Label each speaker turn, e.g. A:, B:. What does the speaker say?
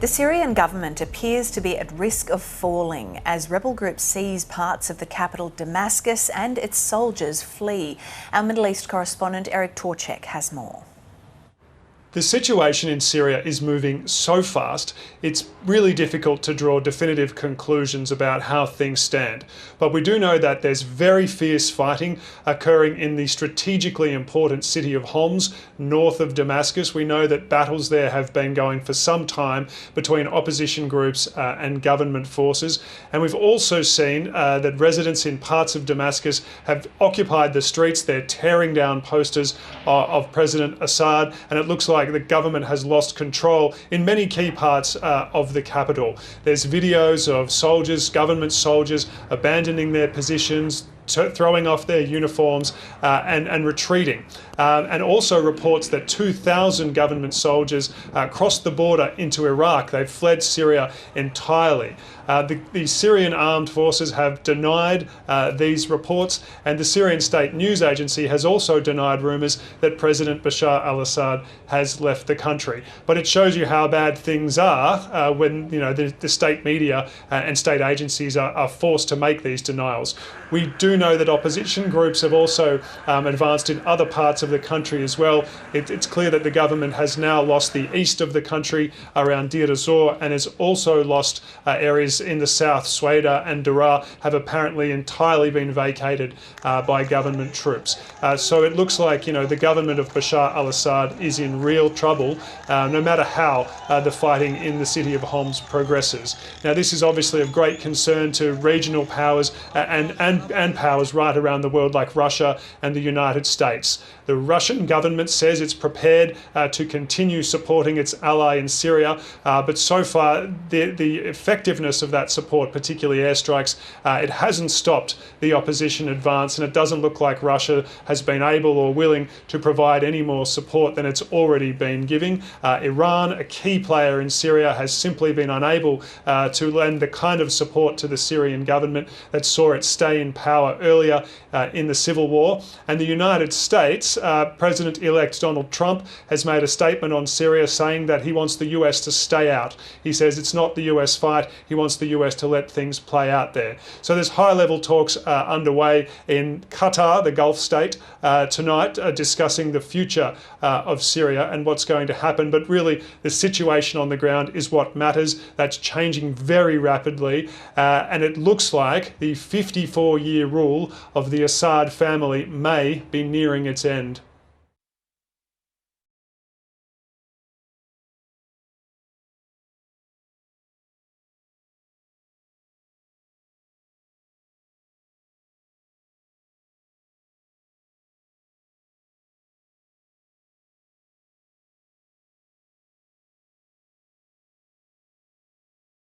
A: The Syrian government appears to be at risk of falling as rebel groups seize parts of the capital Damascus and its soldiers flee. Our Middle East correspondent Eric Torchek has more.
B: The situation in Syria is moving so fast, it's really difficult to draw definitive conclusions about how things stand. But we do know that there's very fierce fighting occurring in the strategically important city of Homs, north of Damascus. We know that battles there have been going for some time between opposition groups and government forces. And we've also seen that residents in parts of Damascus have occupied the streets. They're tearing down posters of President Assad, and it looks like the government has lost control in many key parts of the capital. There's videos of soldiers, government soldiers, abandoning their positions, throwing off their uniforms and retreating. And also reports that 2,000 government soldiers crossed the border into Iraq. They've fled Syria entirely. The Syrian armed forces have denied these reports, and the Syrian state news agency has also denied rumours that President Bashar al-Assad has left the country. But it shows you how bad things are when the state media and state agencies are forced to make these denials. We do know that opposition groups have also advanced in other parts of the country as well. It's clear that the government has now lost the east of the country around Deir ez-Zor, and has also lost areas in the south. Sweda and Daraa have apparently entirely been vacated by government troops. So it looks like the government of Bashar al-Assad is in real trouble, no matter how the fighting in the city of Homs progresses. Now, this is obviously of great concern to regional powers and powers right around the world like Russia and the United States. The Russian government says it's prepared to continue supporting its ally in Syria, but so far the effectiveness of that support, particularly airstrikes, it hasn't stopped the opposition advance, and it doesn't look like Russia has been able or willing to provide any more support than it's already been giving. Iran, a key player in Syria, has simply been unable to lend the kind of support to the Syrian government that saw it stay in power earlier in the civil war. And the United States, President-elect Donald Trump has made a statement on Syria saying that he wants the US to stay out. He says it's not the US fight, he wants the US to let things play out there. So there's high-level talks underway in Qatar, the Gulf state, tonight, discussing the future of Syria and what's going to happen. But really, the situation on the ground is what matters. That's changing very rapidly, and it looks like the 54-year rule of the Assad family may be nearing its end.